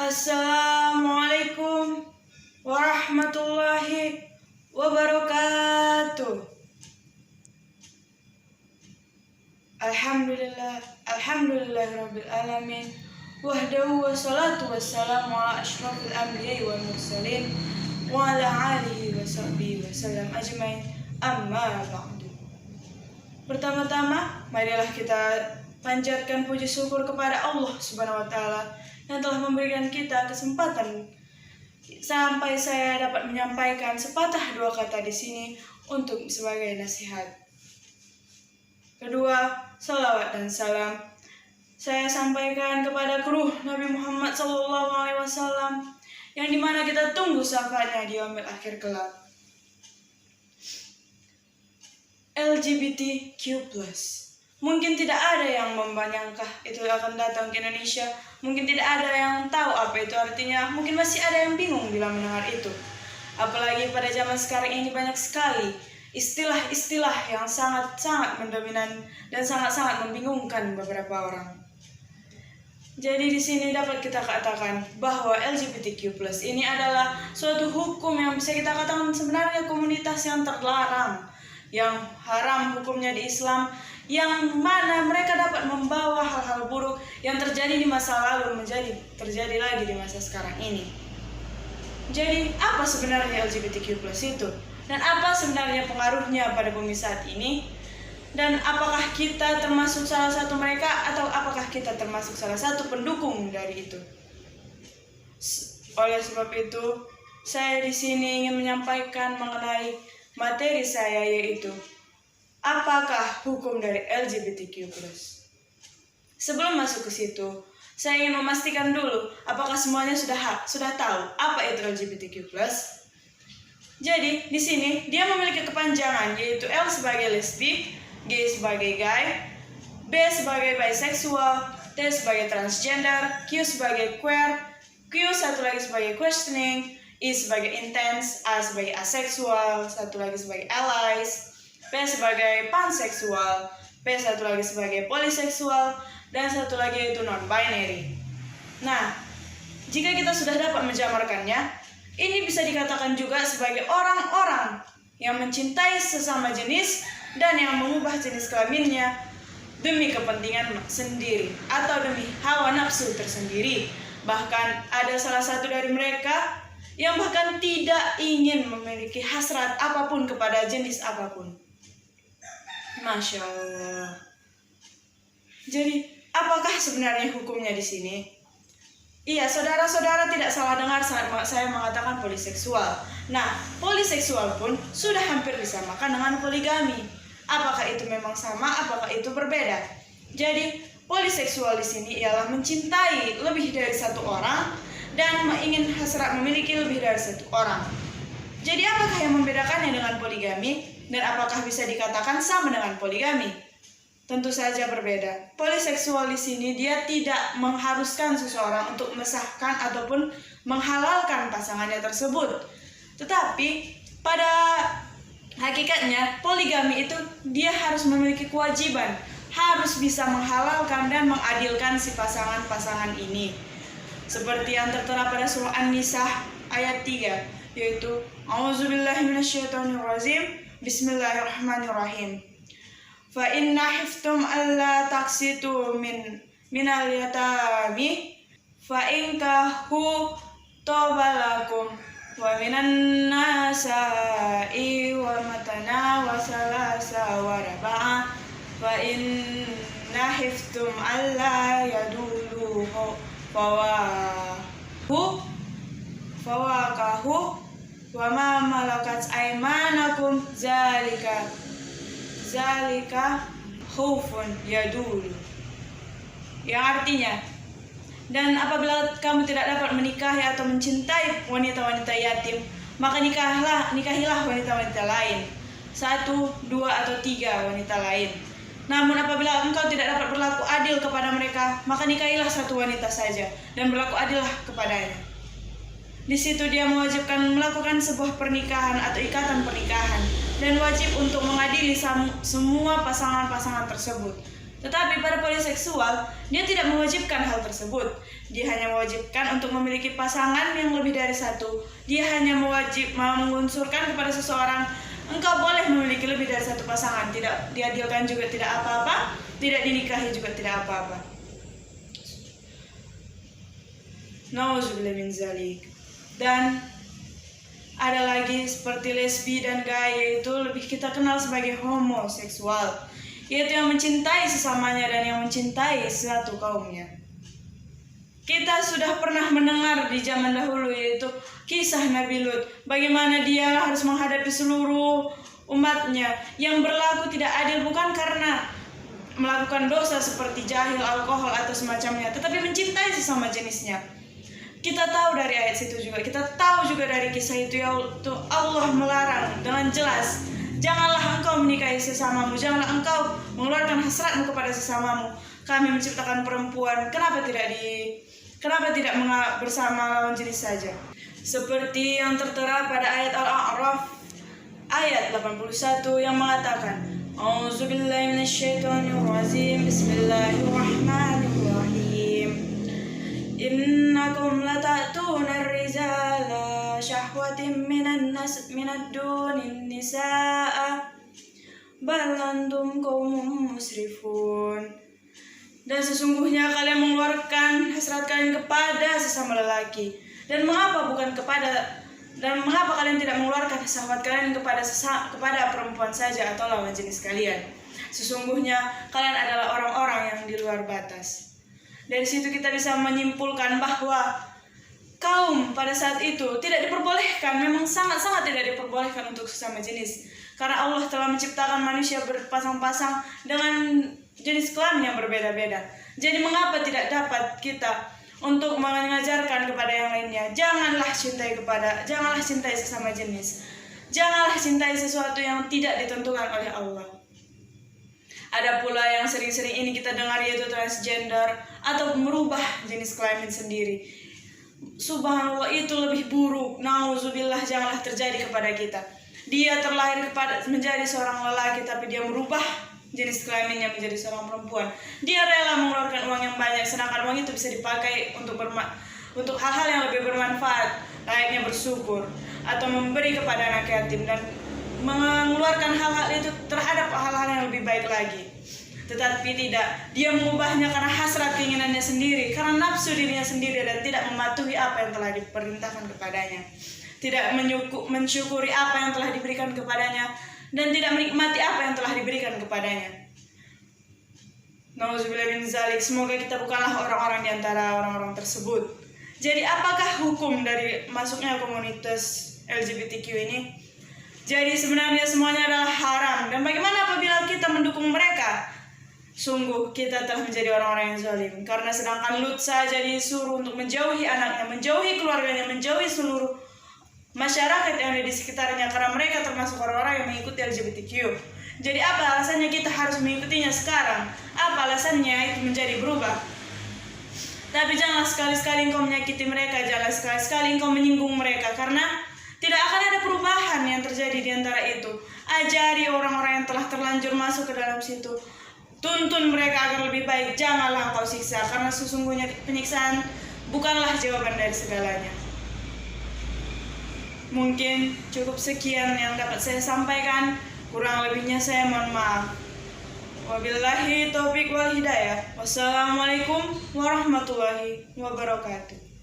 Assalamualaikum warahmatullahi wabarakatuh. Alhamdulillahirabbil alamin. Wahdahu wassalatu wassalamu ala asyrafil anbiya'i wal mursalin wa ala alihi wa sahbihi wasallam ajmain. Amma ba'du. Pertama-tama, marilah kita panjatkan puji syukur kepada Allah Subhanahu wa taala yang telah memberikan kita kesempatan sampai saya dapat menyampaikan sepatah dua kata di sini untuk sebagai nasihat. Kedua, salawat dan salam saya sampaikan kepada kruh Nabi Muhammad SAW yang dimana kita tunggu syafaatnya di yaumil akhir kelak. LGBTQ+. Mungkin tidak ada yang membayangkan itu akan datang ke Indonesia. Mungkin tidak ada yang tahu apa itu artinya. Mungkin masih ada yang bingung bila mendengar itu. Apalagi pada zaman sekarang ini banyak sekali istilah-istilah yang sangat-sangat mendominan dan sangat-sangat membingungkan beberapa orang. Jadi di sini dapat kita katakan bahwa LGBTQ+ ini adalah suatu hukum yang bisa kita katakan sebenarnya komunitas yang terlarang, yang haram hukumnya di Islam, yang mana mereka dapat membawa hal-hal buruk yang terjadi di masa lalu menjadi terjadi lagi di masa sekarang ini. Jadi apa sebenarnya LGBTQ+ itu? Dan apa sebenarnya pengaruhnya pada bumi saat ini? Dan apakah kita termasuk salah satu mereka atau apakah kita termasuk salah satu pendukung dari itu? Oleh sebab itu, saya di sini ingin menyampaikan mengenai materi saya, yaitu apakah hukum dari LGBTQ+. Sebelum masuk ke situ, saya ingin memastikan dulu apakah semuanya sudah tahu apa itu LGBTQ+. Jadi di sini dia memiliki kepanjangan, yaitu L sebagai lesbi, G sebagai gay, B sebagai bisexual, T sebagai transgender, Q sebagai queer, Q satu lagi sebagai questioning, I sebagai intense, A sebagai asexual, satu lagi sebagai allies, P sebagai panseksual, P satu lagi sebagai poliseksual, dan satu lagi yaitu non-binary. Nah, jika kita sudah dapat menjamarkannya, ini bisa dikatakan juga sebagai orang-orang yang mencintai sesama jenis dan yang mengubah jenis kelaminnya demi kepentingan sendiri atau demi hawa nafsu tersendiri. Bahkan ada salah satu dari mereka yang bahkan tidak ingin memiliki hasrat apapun kepada jenis apapun. Masya Allah. Jadi, apakah sebenarnya hukumnya di sini? Iya, saudara-saudara tidak salah dengar saat saya mengatakan poliseksual. Nah, poliseksual pun sudah hampir disamakan dengan poligami. Apakah itu memang sama? Apakah itu berbeda? Jadi, poliseksual di sini ialah mencintai lebih dari satu orang dan ingin hasrat memiliki lebih dari satu orang. Jadi, apakah yang membedakannya dengan poligami? Dan apakah bisa dikatakan sama dengan poligami? Tentu saja berbeda. Poliseksual di sini dia tidak mengharuskan seseorang untuk mesahkan ataupun menghalalkan pasangannya tersebut. Tetapi pada hakikatnya poligami itu dia harus memiliki kewajiban, harus bisa menghalalkan dan mengadilkan si pasangan-pasangan ini. Seperti yang tertera pada surah An-Nisa ayat 3, yaitu A'udzubillahi minasyaitonirrajim. Bismillahirrahmanirrahim. Fa inna khiftum alla taqsitu minal yatami fa in kahu tobalakum wa minan nasa'i wa matana wa salasa wa raba'a fa inna khiftum alla yadulu fawakahu wa ma malakat aymanakum zalika khaufun yadul, yang artinya, dan apabila kamu tidak dapat menikahi atau mencintai wanita-wanita yatim, maka nikahilah wanita-wanita lain, 1, 2, atau 3 wanita lain. Namun apabila engkau tidak dapat berlaku adil kepada mereka, maka nikahilah satu wanita saja dan berlaku adillah kepadanya. Di situ dia mewajibkan melakukan sebuah pernikahan atau ikatan pernikahan dan wajib untuk mengadili semua pasangan-pasangan tersebut. Tetapi pada poliseksual, dia tidak mewajibkan hal tersebut. Dia hanya mewajibkan untuk memiliki pasangan yang lebih dari satu. Dia hanya mengunsurkan kepada seseorang, engkau boleh memiliki lebih dari satu pasangan. Tidak diadilkan juga tidak apa-apa, tidak dinikahi juga tidak apa-apa. Nauzubillah min zalik. Dan ada lagi seperti lesbi dan gay, itu lebih kita kenal sebagai homoseksual, yaitu yang mencintai sesamanya dan yang mencintai satu kaumnya. Kita sudah pernah mendengar di zaman dahulu, yaitu kisah Nabi Lut, bagaimana dia harus menghadapi seluruh umatnya yang berlaku tidak adil, bukan karena melakukan dosa seperti jahil, alkohol atau semacamnya, tetapi mencintai sesama jenisnya. Kita tahu dari ayat situ juga, kita tahu juga dari kisah itu, yaitu Allah melarang dengan jelas, janganlah engkau menikahi sesamamu, janganlah engkau mengeluarkan hasratmu kepada sesamamu. Kami menciptakan perempuan, kenapa tidak bersama lawan jenis saja? Seperti yang tertera pada ayat Al-A'raf ayat 81 yang mengatakan, A'udzubillahi minasyaitonirrajim, Bismillahirrahmanirrahim. Innakum lata'tuna ar-rijala syahwatin minad dunin nisaa bal antum qaumun musrifun. Dan sesungguhnya kalian mengeluarkan hasrat kalian kepada sesama lelaki. Dan mengapa kalian tidak mengeluarkan syahwat kalian kepada perempuan saja atau lawan jenis kalian? Sesungguhnya kalian adalah orang-orang yang di luar batas. Dari situ kita bisa menyimpulkan bahwa kaum pada saat itu tidak diperbolehkan, memang sangat-sangat tidak diperbolehkan untuk sesama jenis. Karena Allah telah menciptakan manusia berpasang-pasang dengan jenis kelamin yang berbeda-beda. Jadi mengapa tidak dapat kita untuk mengajarkan kepada yang lainnya, janganlah cintai sesama jenis. Janganlah cintai sesuatu yang tidak ditentukan oleh Allah. Ada pula yang sering-sering ini kita dengar, yaitu transgender atau merubah jenis kelamin sendiri. Subhanallah, itu lebih buruk. Nauzubillah, janganlah terjadi kepada kita. Dia terlahir menjadi seorang lelaki, tapi dia merubah jenis kelaminnya menjadi seorang perempuan. Dia rela mengeluarkan uang yang banyak, sedangkan uang itu bisa dipakai untuk hal-hal yang lebih bermanfaat, layaknya bersyukur atau memberi kepada anak yatim, dan mengeluarkan hal-hal itu terhadap hal-hal yang lebih baik lagi. Tetapi tidak, dia mengubahnya karena hasrat keinginannya sendiri, karena nafsu dirinya sendiri, dan tidak mematuhi apa yang telah diperintahkan kepadanya, tidak mensyukuri apa yang telah diberikan kepadanya, dan tidak menikmati apa yang telah diberikan kepadanya. Nauzubillah min zalik. Semoga kita bukanlah orang-orang di antara orang-orang tersebut. Jadi apakah hukum dari masuknya komunitas LGBTQ ini? Jadi sebenarnya semuanya adalah haram. Dan bagaimana apabila kita mendukung mereka? Sungguh kita telah menjadi orang-orang yang zalim. Karena sedangkan Lut saja disuruh untuk menjauhi anaknya, menjauhi keluarganya, menjauhi seluruh masyarakat yang ada di sekitarnya, karena mereka termasuk orang-orang yang mengikuti LGBTQ. Jadi apa alasannya kita harus mengikutinya sekarang? Apa alasannya itu menjadi berubah? Tapi janganlah sekali-sekali engkau menyakiti mereka, janganlah sekali-sekali engkau menyinggung mereka, karena tidak akan ada perubahan yang terjadi di antara itu. Ajari orang-orang yang telah terlanjur masuk ke dalam situ, tuntun mereka agar lebih baik. Janganlah engkau siksa, karena sesungguhnya penyiksaan bukanlah jawaban dari segalanya. Mungkin cukup sekian yang dapat saya sampaikan. Kurang lebihnya saya mohon maaf. Wabillahi taufiq wal hidayah. Wassalamualaikum warahmatullahi wabarakatuh.